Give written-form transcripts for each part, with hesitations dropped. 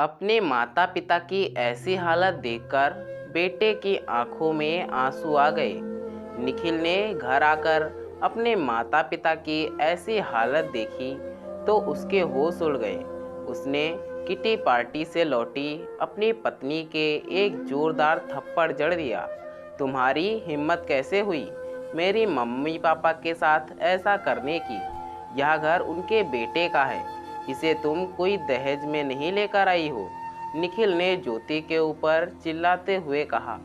अपने माता पिता की ऐसी हालत देखकर बेटे की आंखों में आंसू आ गए। निखिल ने घर आकर अपने माता पिता की ऐसी हालत देखी तो उसके होश उड़ गए। उसने किटी पार्टी से लौटी अपनी पत्नी के एक जोरदार थप्पड़ जड़ दिया। तुम्हारी हिम्मत कैसे हुई मेरी मम्मी पापा के साथ ऐसा करने की? यह घर उनके बेटे का है, इसे तुम कोई दहेज में नहीं लेकर आई हो। निखिल ने ज्योति के ऊपर चिल्लाते हुए कहा।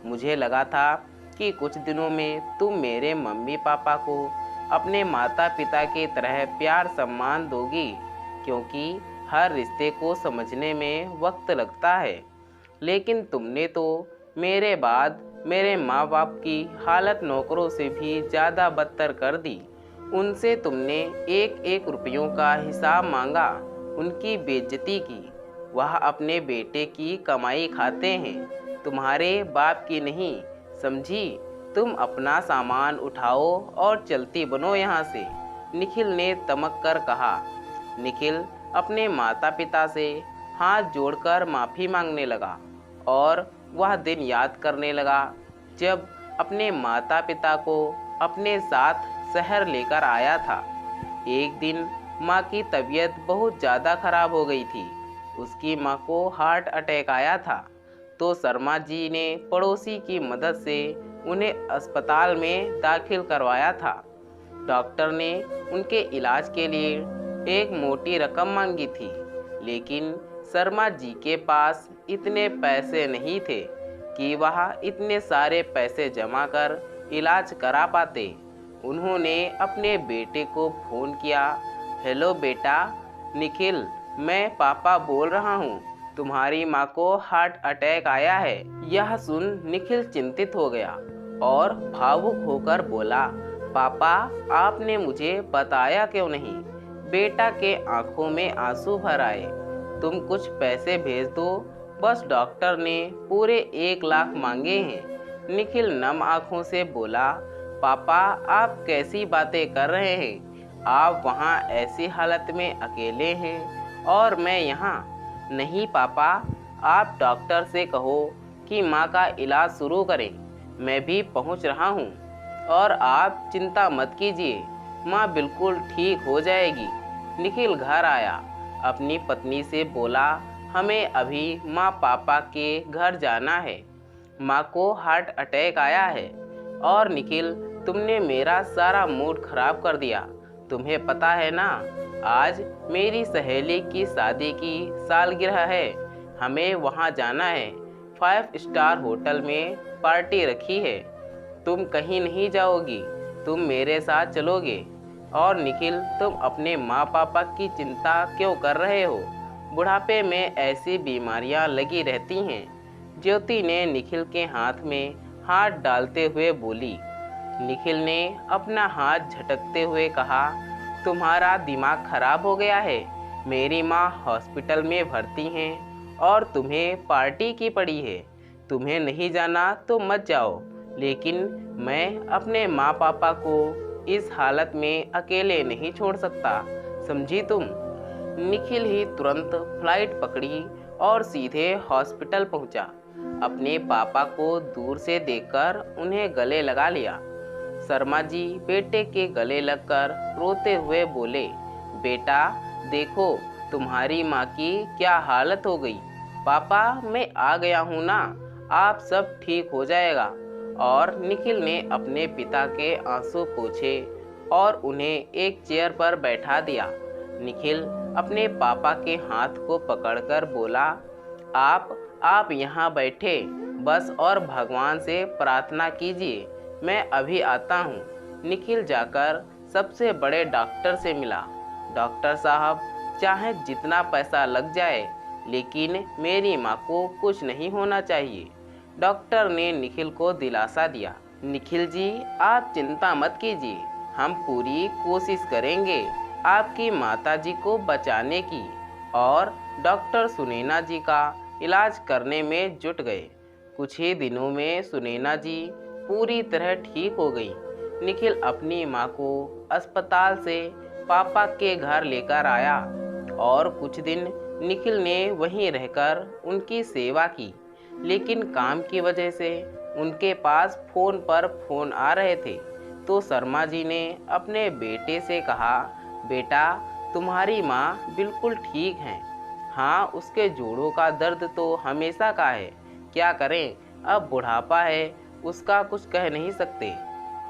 मुझे लगा था कि कुछ दिनों में तुम मेरे मम्मी पापा को अपने माता पिता की तरह प्यार सम्मान दोगी, क्योंकि हर रिश्ते को समझने में वक्त लगता है। लेकिन तुमने तो मेरे बाद मेरे माँ बाप की हालत नौकरों से भी ज़्यादा बदतर कर दी। उनसे तुमने एक एक रुपयों का हिसाब मांगा, उनकी बेइज्जती की। वह अपने बेटे की कमाई खाते हैं, तुम्हारे बाप की नहीं, समझी? तुम अपना सामान उठाओ और चलती बनो यहाँ से, निखिल ने तमक कर कहा। निखिल अपने माता पिता से हाथ जोड़कर माफ़ी मांगने लगा और वह दिन याद करने लगा जब अपने माता पिता को अपने साथ शहर लेकर आया था। एक दिन माँ की तबीयत बहुत ज़्यादा खराब हो गई थी। उसकी माँ को हार्ट अटैक आया था, तो शर्मा जी ने पड़ोसी की मदद से उन्हें अस्पताल में दाखिल करवाया था। डॉक्टर ने उनके इलाज के लिए एक मोटी रकम मांगी थी, लेकिन शर्मा जी के पास इतने पैसे नहीं थे कि वह इतने सारे पैसे जमा कर इलाज करा पाते। उन्होंने अपने बेटे को फ़ोन किया। हेलो बेटा निखिल, मैं पापा बोल रहा हूँ, तुम्हारी माँ को हार्ट अटैक आया है। यह सुन निखिल चिंतित हो गया और भावुक होकर बोला, पापा आपने मुझे बताया क्यों नहीं? बेटा के आंखों में आंसू भर आए। तुम कुछ पैसे भेज दो, बस डॉक्टर ने पूरे 1 लाख मांगे हैं। निखिल नम आंखों से बोला, पापा आप कैसी बातें कर रहे हैं? आप वहाँ ऐसी हालत में अकेले हैं और मैं यहाँ। नहीं पापा, आप डॉक्टर से कहो कि माँ का इलाज शुरू करें, मैं भी पहुँच रहा हूँ। और आप चिंता मत कीजिए, माँ बिल्कुल ठीक हो जाएगी। निखिल घर आया, अपनी पत्नी से बोला, हमें अभी माँ पापा के घर जाना है, माँ को हार्ट अटैक आया है। और निखिल तुमने मेरा सारा मूड खराब कर दिया। तुम्हें पता है ना, आज मेरी सहेली की शादी की सालगिरह है, हमें वहाँ जाना है। 5 स्टार होटल में पार्टी रखी है, तुम कहीं नहीं जाओगी, तुम मेरे साथ चलोगे। और निखिल तुम अपने माँ पापा की चिंता क्यों कर रहे हो? बुढ़ापे में ऐसी बीमारियाँ लगी रहती हैं। ज्योति ने निखिल के हाथ में हाथ डालते हुए बोली। निखिल ने अपना हाथ झटकते हुए कहा, तुम्हारा दिमाग खराब हो गया है। मेरी माँ हॉस्पिटल में भर्ती हैं और तुम्हें पार्टी की पड़ी है। तुम्हें नहीं जाना तो मत जाओ, लेकिन मैं अपने माँ पापा को इस हालत में अकेले नहीं छोड़ सकता, समझी तुम? निखिल ही तुरंत फ्लाइट पकड़ी और सीधे हॉस्पिटल पहुंचा। अपने पापा को दूर से देखकर उन्हें गले लगा लिया। शर्मा जी बेटे के गले लगकर रोते हुए बोले, बेटा देखो तुम्हारी माँ की क्या हालत हो गई। पापा मैं आ गया हूँ ना, आप सब ठीक हो जाएगा। और निखिल ने अपने पिता के आंसू पोंछे और उन्हें एक चेयर पर बैठा दिया। निखिल अपने पापा के हाथ को पकड़कर बोला, आप यहाँ बैठे बस और भगवान से प्रार्थना कीजिए, मैं अभी आता हूँ। निखिल जाकर सबसे बड़े डॉक्टर से मिला। डॉक्टर साहब, चाहे जितना पैसा लग जाए, लेकिन मेरी माँ को कुछ नहीं होना चाहिए। डॉक्टर ने निखिल को दिलासा दिया। निखिल जी आप चिंता मत कीजिए, हम पूरी कोशिश करेंगे आपकी माताजी को बचाने की। और डॉक्टर सुनैना जी का इलाज करने में जुट गए। कुछ ही दिनों में सुनैना जी पूरी तरह ठीक हो गई। निखिल अपनी माँ को अस्पताल से पापा के घर लेकर आया और कुछ दिन निखिल ने वहीं रहकर उनकी सेवा की, लेकिन काम की वजह से उनके पास फ़ोन पर फ़ोन आ रहे थे। तो शर्मा जी ने अपने बेटे से कहा, बेटा तुम्हारी माँ बिल्कुल ठीक हैं। हाँ, उसके जोड़ों का दर्द तो हमेशा का है, क्या करें, अब बुढ़ापा है, उसका कुछ कह नहीं सकते।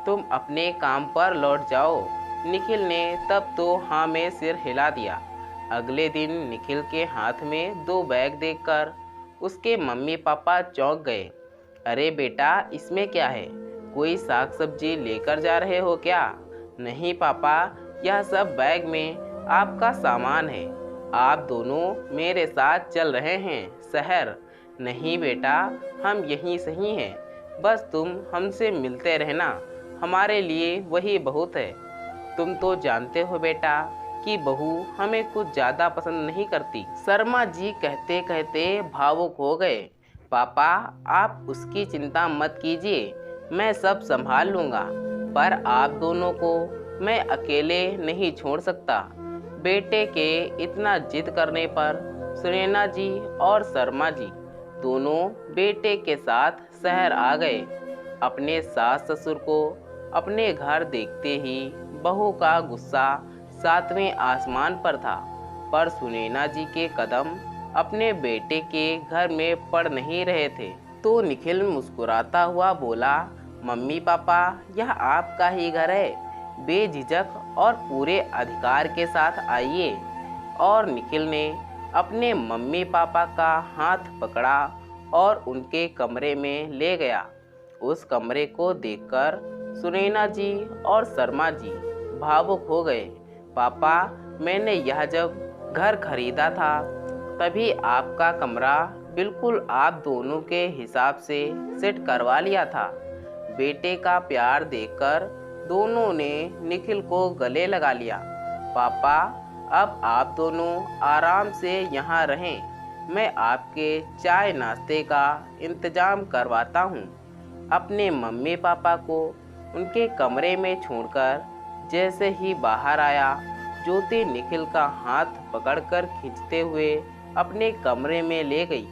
तुम अपने काम पर लौट जाओ। निखिल ने तब तो हाँ में सिर हिला दिया। अगले दिन निखिल के हाथ में 2 बैग देखकर उसके मम्मी पापा चौंक गए। अरे बेटा, इसमें क्या है? कोई साग सब्जी लेकर जा रहे हो क्या? नहीं पापा, यह सब बैग में आपका सामान है। आप दोनों मेरे साथ चल रहे हैं शहर। नहीं बेटा, हम यहीं सही हैं, बस तुम हमसे मिलते रहना, हमारे लिए वही बहुत है। तुम तो जानते हो बेटा कि बहू हमें कुछ ज़्यादा पसंद नहीं करती। शर्मा जी कहते कहते भावुक हो गए। पापा, आप उसकी चिंता मत कीजिए, मैं सब संभाल लूँगा, पर आप दोनों को मैं अकेले नहीं छोड़ सकता। बेटे के इतना जिद करने पर सुनैना जी और शर्मा जी दोनों बेटे के साथ शहर आ गए। अपने सास ससुर को अपने घर देखते ही बहू का गुस्सा 7वें आसमान पर था, पर सुनैना जी के कदम अपने बेटे के घर में पड़ नहीं रहे थे। तो निखिल मुस्कुराता हुआ बोला, मम्मी पापा, यह आपका ही घर है, बेझिझक और पूरे अधिकार के साथ आइए। और निखिल ने अपने मम्मी पापा का हाथ पकड़ा और उनके कमरे में ले गया। उस कमरे को देखकर सुनैना जी और शर्मा जी भावुक हो गए। पापा, मैंने यह जब घर खरीदा था तभी आपका कमरा बिल्कुल आप दोनों के हिसाब से सेट करवा लिया था। बेटे का प्यार देखकर दोनों ने निखिल को गले लगा लिया। पापा, अब आप दोनों आराम से यहाँ रहें, मैं आपके चाय नाश्ते का इंतज़ाम करवाता हूँ। अपने मम्मी पापा को उनके कमरे में छोड़कर जैसे ही बाहर आया, ज्योति निखिल का हाथ पकड़कर खींचते हुए अपने कमरे में ले गई।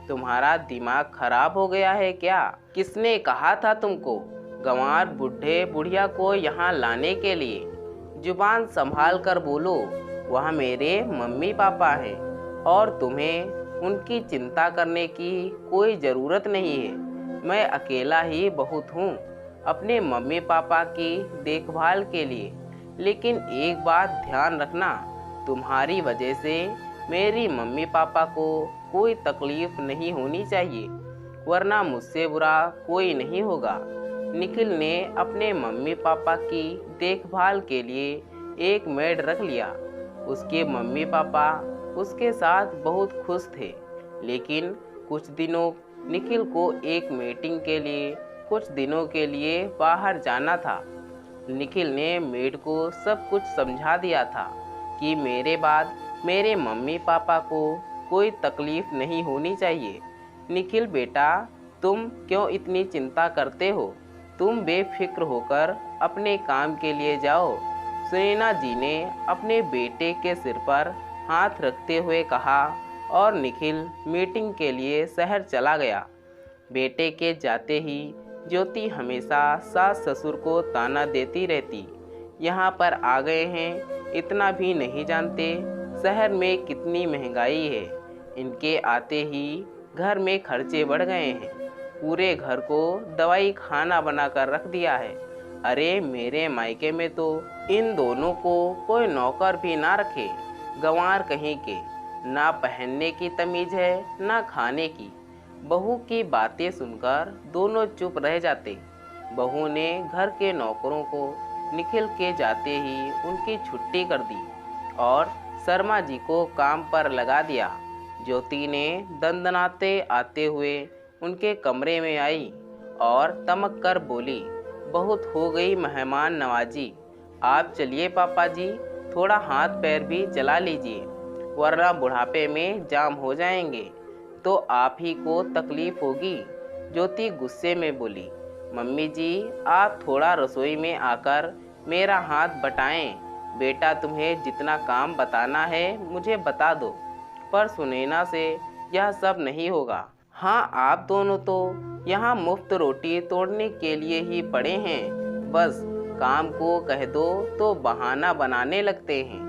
तुम्हारा दिमाग खराब हो गया है क्या? किसने कहा था तुमको गंवार बूढ़े बुढ़िया को यहाँ लाने के लिए? जुबान संभाल कर बोलो, वह मेरे मम्मी पापा हैं और तुम्हें उनकी चिंता करने की कोई ज़रूरत नहीं है। मैं अकेला ही बहुत हूँ अपने मम्मी पापा की देखभाल के लिए। लेकिन एक बात ध्यान रखना, तुम्हारी वजह से मेरी मम्मी पापा को कोई तकलीफ़ नहीं होनी चाहिए, वरना मुझसे बुरा कोई नहीं होगा। निखिल ने अपने मम्मी पापा की देखभाल के लिए एक मेड रख लिया। उसके मम्मी पापा उसके साथ बहुत खुश थे, लेकिन कुछ दिनों निखिल को एक मीटिंग के लिए कुछ दिनों के लिए बाहर जाना था। निखिल ने मेड को सब कुछ समझा दिया था कि मेरे बाद मेरे मम्मी पापा को कोई तकलीफ़ नहीं होनी चाहिए। निखिल बेटा, तुम क्यों इतनी चिंता करते हो? तुम बेफिक्र होकर अपने काम के लिए जाओ। सुनैना जी ने अपने बेटे के सिर पर हाथ रखते हुए कहा और निखिल मीटिंग के लिए शहर चला गया। बेटे के जाते ही ज्योति हमेशा सास ससुर को ताना देती रहती, यहाँ पर आ गए हैं, इतना भी नहीं जानते शहर में कितनी महंगाई है। इनके आते ही घर में खर्चे बढ़ गए हैं, पूरे घर को दवाई खाना बनाकर रख दिया है। अरे मेरे मायके में तो इन दोनों को कोई नौकर भी ना रखे, गंवार कहीं के, ना पहनने की तमीज़ है ना खाने की। बहू की बातें सुनकर दोनों चुप रह जाते। बहू ने घर के नौकरों को निखिल के जाते ही उनकी छुट्टी कर दी और शर्मा जी को काम पर लगा दिया। ज्योति ने दंदनाते आते हुए उनके कमरे में आई और तमक कर बोली, बहुत हो गई मेहमान नवाजी, आप चलिए पापा जी, थोड़ा हाथ पैर भी चला लीजिए, वरना बुढ़ापे में जाम हो जाएंगे तो आप ही को तकलीफ़ होगी। ज्योति गुस्से में बोली, मम्मी जी आप थोड़ा रसोई में आकर मेरा हाथ बटाएं। बेटा तुम्हें जितना काम बताना है मुझे बता दो, पर सुनैना से यह सब नहीं होगा। हाँ, आप दोनों तो यहाँ मुफ्त रोटी तोड़ने के लिए ही पड़े हैं। बस काम को कह दो तो बहाना बनाने लगते हैं।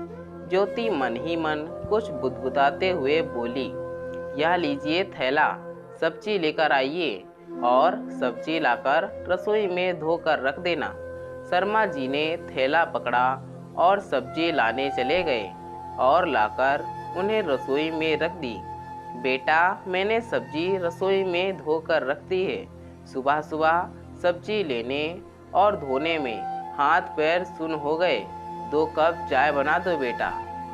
ज्योति मन ही मन कुछ बुदबुदाते हुए बोली, यह लीजिए थैला, सब्जी लेकर आइए और सब्जी लाकर रसोई में धोकर रख देना। शर्मा जी ने थैला पकड़ा और सब्जी लाने चले गए और लाकर उन्हें रसोई में रख दी। बेटा, मैंने सब्जी रसोई में धोकर रख दी है। सुबह सुबह सब्जी लेने और धोने में हाथ पैर सुन हो गए। 2 कप चाय बना दो बेटा।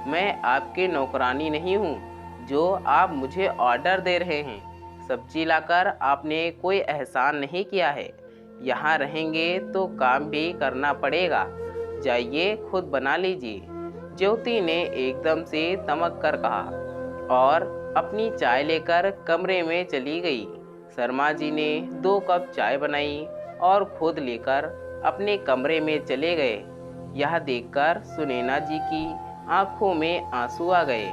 मैं आपकी नौकरानी नहीं हूँ जो आप मुझे ऑर्डर दे रहे हैं। सब्जी लाकर आपने कोई एहसान नहीं किया है। यहाँ रहेंगे तो काम भी करना पड़ेगा। जाइए खुद बना लीजिए। ज्योति ने एकदम से तमक कर कहा और अपनी चाय लेकर कमरे में चली गई। शर्मा जी ने 2 कप चाय बनाई और खुद लेकर अपने कमरे में चले गए। यह देखकर सुनैना जी की आंखों में आंसू आ गए,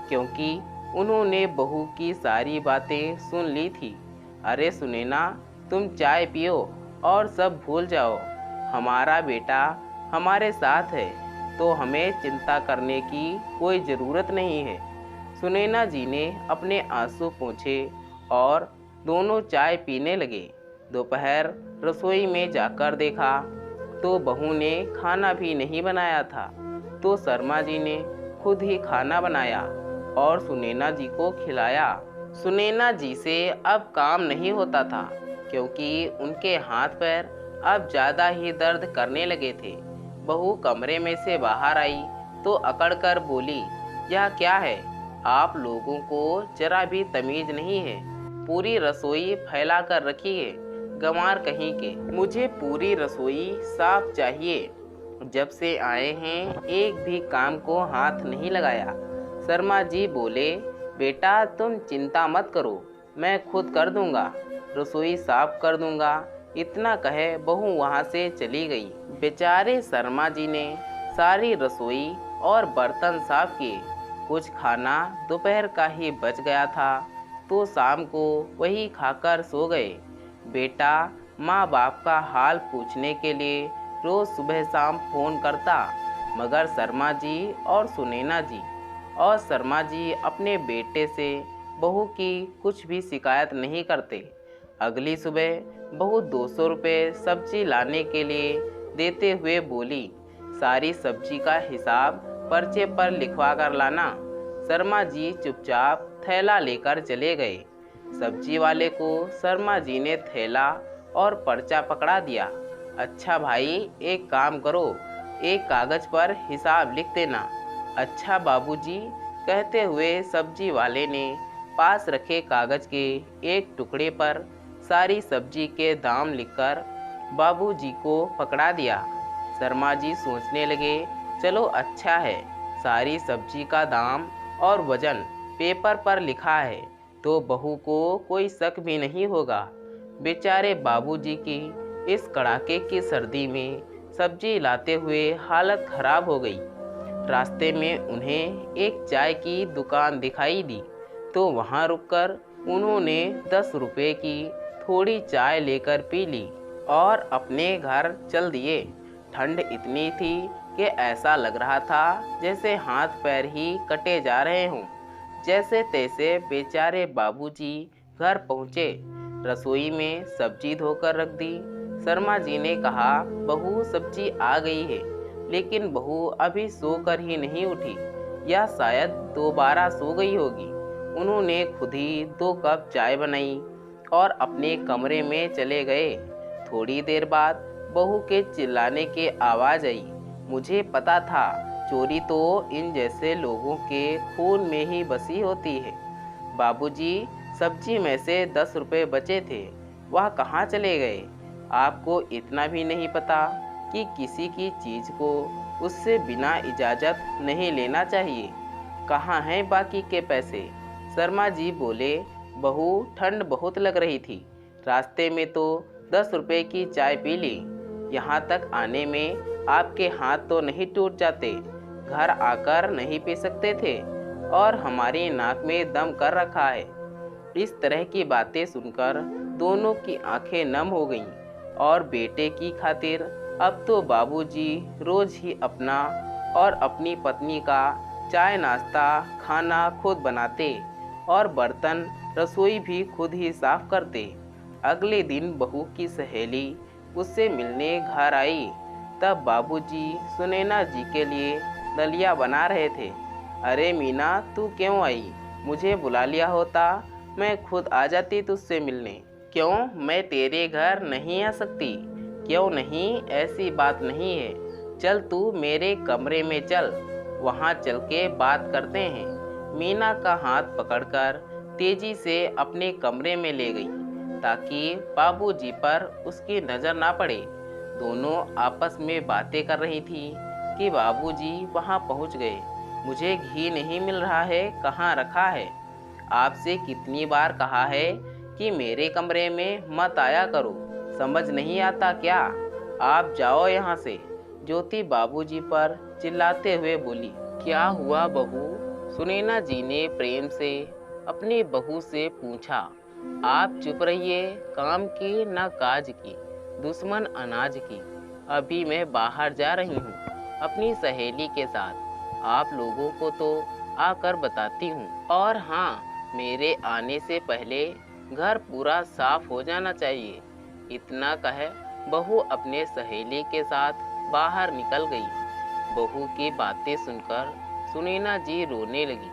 क्योंकि उन्होंने बहू की सारी बातें सुन ली थी। अरे सुनैना, तुम चाय पियो और सब भूल जाओ। हमारा बेटा हमारे साथ है तो हमें चिंता करने की कोई ज़रूरत नहीं है। सुनैना जी ने अपने आंसू पोंछे और दोनों चाय पीने लगे। दोपहर रसोई में जाकर देखा तो बहू ने खाना भी नहीं बनाया था, तो शर्मा जी ने खुद ही खाना बनाया और सुनैना जी को खिलाया। सुनैना जी से अब काम नहीं होता था, क्योंकि उनके हाथ पैर अब ज़्यादा ही दर्द करने लगे थे। बहू कमरे में से बाहर आई तो अकड़कर बोली, यह क्या है? आप लोगों को जरा भी तमीज़ नहीं है। पूरी रसोई फैला कर रखी है, गंवार कहीं के। मुझे पूरी रसोई साफ चाहिए। जब से आए हैं एक भी काम को हाथ नहीं लगाया। शर्मा जी बोले, बेटा तुम चिंता मत करो, मैं खुद कर दूंगा, रसोई साफ कर दूंगा। इतना कहे बहू वहाँ से चली गई। बेचारे शर्मा जी ने सारी रसोई और बर्तन साफ किए। कुछ खाना दोपहर का ही बच गया था तो शाम को वही खाकर सो गए। बेटा माँ बाप का हाल पूछने के लिए रोज़ सुबह शाम फ़ोन करता, मगर शर्मा जी और सुनैना जी और शर्मा जी अपने बेटे से बहू की कुछ भी शिकायत नहीं करते। अगली सुबह बहू 200 रुपये सब्जी लाने के लिए देते हुए बोली, सारी सब्जी का हिसाब पर्चे पर लिखवा कर लाना। शर्मा जी चुपचाप थैला लेकर चले गए। सब्जी वाले को शर्मा जी ने थैला और पर्चा पकड़ा दिया। अच्छा भाई, एक काम करो, एक कागज़ पर हिसाब लिख देना। अच्छा बाबूजी, कहते हुए सब्जी वाले ने पास रखे कागज़ के एक टुकड़े पर सारी सब्जी के दाम लिखकर बाबूजी को पकड़ा दिया। शर्मा जी सोचने लगे, चलो अच्छा है, सारी सब्जी का दाम और वज़न पेपर पर लिखा है तो बहू को कोई शक भी नहीं होगा। बेचारे बाबूजी की इस कड़ाके की सर्दी में सब्जी लाते हुए हालत खराब हो गई। रास्ते में उन्हें एक चाय की दुकान दिखाई दी तो वहां रुककर उन्होंने 10 रुपये की थोड़ी चाय लेकर पी ली और अपने घर चल दिए। ठंड इतनी थी कि ऐसा लग रहा था जैसे हाथ पैर ही कटे जा रहे हों। जैसे तैसे बेचारे बाबूजी घर पहुँचे। रसोई में सब्जी धोकर रख दी। शर्मा जी ने कहा, बहू सब्जी आ गई है, लेकिन बहू अभी सोकर ही नहीं उठी, या शायद दोबारा सो गई होगी। उन्होंने खुद ही 2 कप चाय बनाई और अपने कमरे में चले गए। थोड़ी देर बाद बहू के चिल्लाने की आवाज़ आई। मुझे पता था, चोरी तो इन जैसे लोगों के खून में ही बसी होती है। बाबूजी, सब्जी में से 10 रुपये बचे थे, वह कहाँ चले गए? आपको इतना भी नहीं पता कि किसी की चीज़ को उससे बिना इजाज़त नहीं लेना चाहिए? कहाँ हैं बाकी के पैसे? शर्मा जी बोले, बहू ठंड बहुत लग रही थी, रास्ते में तो 10 रुपये की चाय पी ली। यहाँ तक आने में आपके हाथ तो नहीं टूट जाते? घर आकर नहीं पी सकते थे? और हमारी नाक में दम कर रखा है। इस तरह की बातें सुनकर दोनों की आंखें नम हो गईं और बेटे की खातिर अब तो बाबूजी रोज ही अपना और अपनी पत्नी का चाय नाश्ता खाना खुद बनाते और बर्तन रसोई भी खुद ही साफ करते। अगले दिन बहू की सहेली उससे मिलने घर आई, तब बाबूजी सुनैना जी के लिए दलिया बना रहे थे। अरे मीना, तू क्यों आई? मुझे बुला लिया होता, मैं खुद आ जाती तुझसे मिलने। क्यों, मैं तेरे घर नहीं आ सकती? क्यों नहीं, ऐसी बात नहीं है। चल तू मेरे कमरे में चल, वहाँ चल के बात करते हैं। मीना का हाथ पकड़कर तेजी से अपने कमरे में ले गई ताकि बाबूजी पर उसकी नज़र ना पड़े। दोनों आपस में बातें कर रही थी कि बाबूजी वहाँ पहुँच गए। मुझे घी नहीं मिल रहा है, कहाँ रखा है? आपसे कितनी बार कहा है कि मेरे कमरे में मत आया करो, समझ नहीं आता क्या? आप जाओ यहाँ से। ज्योति बाबूजी पर चिल्लाते हुए बोली। क्या हुआ बहू? सुनैना जी ने प्रेम से अपनी बहू से पूछा। आप चुप रहिए, काम की न काज की, दुश्मन अनाज की। अभी मैं बाहर जा रही हूँ अपनी सहेली के साथ, आप लोगों को तो आकर बताती हूँ। और हाँ, मेरे आने से पहले घर पूरा साफ हो जाना चाहिए। इतना कहे बहू अपने सहेली के साथ बाहर निकल गई। बहू की बातें सुनकर सुनैना जी रोने लगी।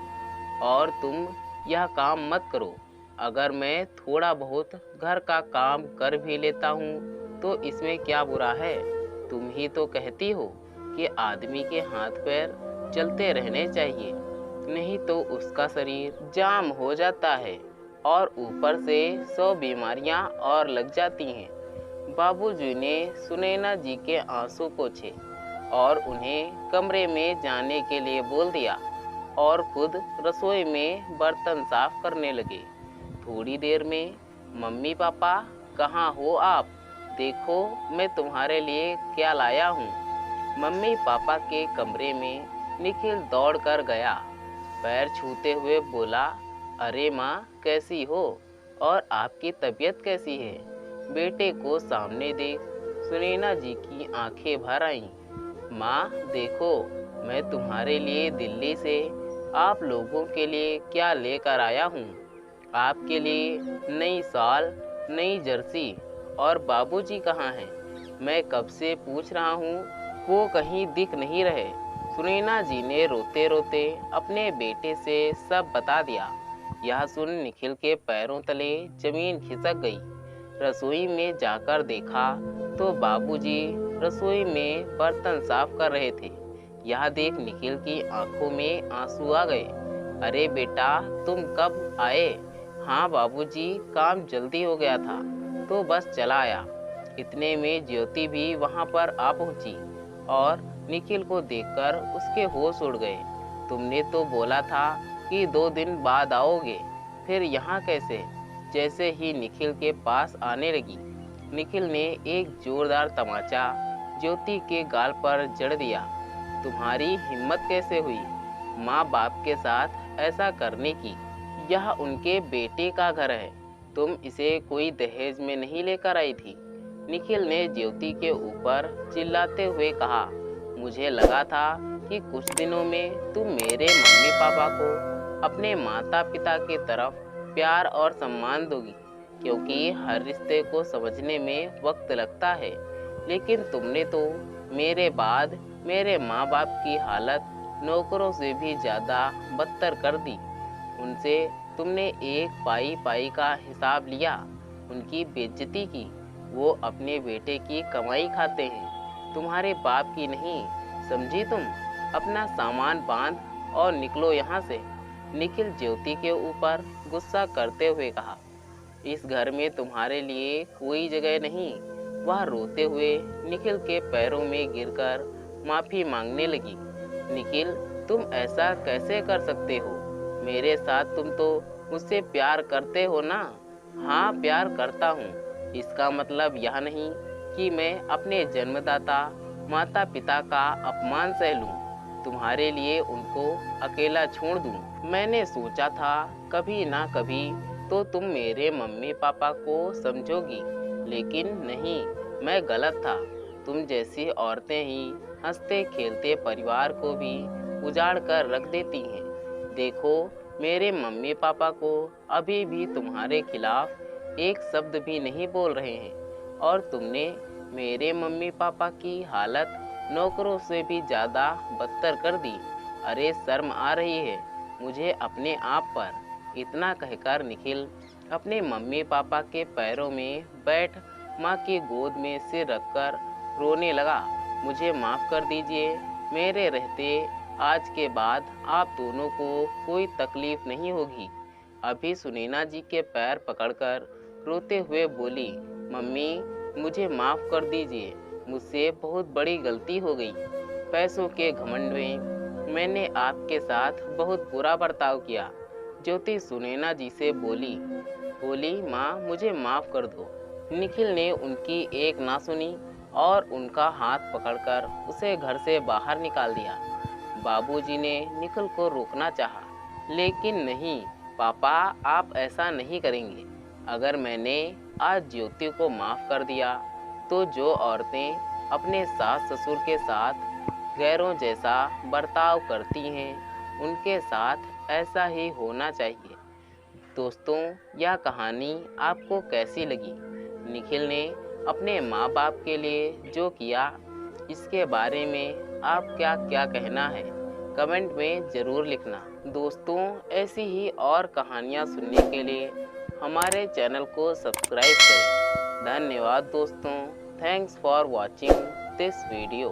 और तुम यह काम मत करो, अगर मैं थोड़ा बहुत घर का काम कर भी लेता हूँ तो इसमें क्या बुरा है? तुम ही तो कहती हो कि आदमी के हाथ पैर चलते रहने चाहिए, नहीं तो उसका शरीर जाम हो जाता है और ऊपर से 100 बीमारियां और लग जाती हैं। बाबूजी ने सुनैना जी के आंसू पोंछे और उन्हें कमरे में जाने के लिए बोल दिया और खुद रसोई में बर्तन साफ करने लगे। थोड़ी देर में, मम्मी पापा कहाँ हो आप? देखो मैं तुम्हारे लिए क्या लाया हूँ। मम्मी पापा के कमरे में निखिल दौड़ कर गया, पैर छूते हुए बोला, अरे माँ कैसी हो और आपकी तबीयत कैसी है? बेटे को सामने देख सुनैना जी की आंखें भर आईं। माँ देखो, मैं तुम्हारे लिए दिल्ली से आप लोगों के लिए क्या लेकर आया हूँ। आपके लिए नई शॉल, नई जर्सी। और बाबूजी कहाँ हैं? मैं कब से पूछ रहा हूँ, वो कहीं दिख नहीं रहे। सुनैना जी ने रोते रोते अपने बेटे से सब बता दिया। यह सुन निखिल के पैरों तले जमीन खिसक गई। रसोई में जाकर देखा तो बाबूजी रसोई में बर्तन साफ कर रहे थे। यह देख निखिल की आंखों में आंसू आ गए। अरे बेटा, तुम कब आए? हाँ बाबूजी, काम जल्दी हो गया था तो बस चला आया। इतने में ज्योति भी वहाँ पर आ पहुँची और निखिल को देखकर उसके होश उड़ गए। तुमने तो बोला था कि 2 दिन बाद आओगे, फिर यहाँ कैसे? जैसे ही निखिल के पास आने लगी, निखिल ने एक जोरदार तमाचा ज्योति के गाल पर जड़ दिया। तुम्हारी हिम्मत कैसे हुई माँ बाप के साथ ऐसा करने की? यह उनके बेटे का घर है, तुम इसे कोई दहेज में नहीं लेकर आई थी। निखिल ने ज्योति के ऊपर चिल्लाते हुए कहा, मुझे लगा था कि कुछ दिनों में तुम मेरे मम्मी पापा को अपने माता पिता की तरफ प्यार और सम्मान दोगी, क्योंकि हर रिश्ते को समझने में वक्त लगता है। लेकिन तुमने तो मेरे बाद मेरे माँ बाप की हालत नौकरों से भी ज़्यादा बदतर कर दी। उनसे तुमने एक पाई पाई का हिसाब लिया, उनकी बेइज्जती की। वो अपने बेटे की कमाई खाते हैं, तुम्हारे बाप की नहीं। समझी तुम? अपना सामान बांध और निकलो यहाँ से। निखिल ज्योति के ऊपर गुस्सा करते हुए कहा, इस घर में तुम्हारे लिए कोई जगह नहीं। वह रोते हुए निखिल के पैरों में गिरकर माफ़ी मांगने लगी। निखिल, तुम ऐसा कैसे कर सकते हो? मेरे साथ तुम तो मुझसे प्यार करते हो ना? हाँ, प्यार करता हूँ। इसका मतलब यह नहीं कि मैं अपने जन्मदाता माता पिता का अपमान सह लूँ। तुम्हारे लिए उनको अकेला छोड़ दूं। मैंने सोचा था कभी ना कभी तो तुम मेरे मम्मी पापा को समझोगी, लेकिन नहीं, मैं गलत था। तुम जैसी औरतें ही हंसते खेलते परिवार को भी उजाड़ कर रख देती हैं। देखो, मेरे मम्मी पापा को अभी भी तुम्हारे खिलाफ एक शब्द भी नहीं बोल रहे हैं, और तुमने मेरे मम्मी पापा की हालत नौकरों से भी ज़्यादा बदतर कर दी। अरे शर्म आ रही है मुझे अपने आप पर। इतना कहकर निखिल अपने मम्मी पापा के पैरों में बैठ माँ की गोद में सिर रखकर रोने लगा। मुझे माफ़ कर दीजिए, मेरे रहते आज के बाद आप दोनों को कोई तकलीफ नहीं होगी। अभी सुनैना जी के पैर पकड़कर रोते हुए बोली, मम्मी मुझे माफ़ कर दीजिए, मुझसे बहुत बड़ी गलती हो गई। पैसों के घमंड में मैंने आपके साथ बहुत बुरा बर्ताव किया। ज्योति सुनैना जी से बोली माँ मुझे माफ़ कर दो। निखिल ने उनकी एक ना सुनी और उनका हाथ पकड़कर उसे घर से बाहर निकाल दिया। बाबूजी ने निखिल को रोकना चाहा, लेकिन नहीं पापा, आप ऐसा नहीं करेंगे। अगर मैंने आज ज्योति को माफ़ कर दिया तो जो औरतें अपने सास ससुर के साथ गैरों जैसा बर्ताव करती हैं, उनके साथ ऐसा ही होना चाहिए। दोस्तों, यह कहानी आपको कैसी लगी? निखिल ने अपने माँ बाप के लिए जो किया, इसके बारे में आप क्या क्या कहना है, कमेंट में ज़रूर लिखना। दोस्तों, ऐसी ही और कहानियाँ सुनने के लिए हमारे चैनल को सब्सक्राइब करें। धन्यवाद दोस्तों। Thanks for watching this video.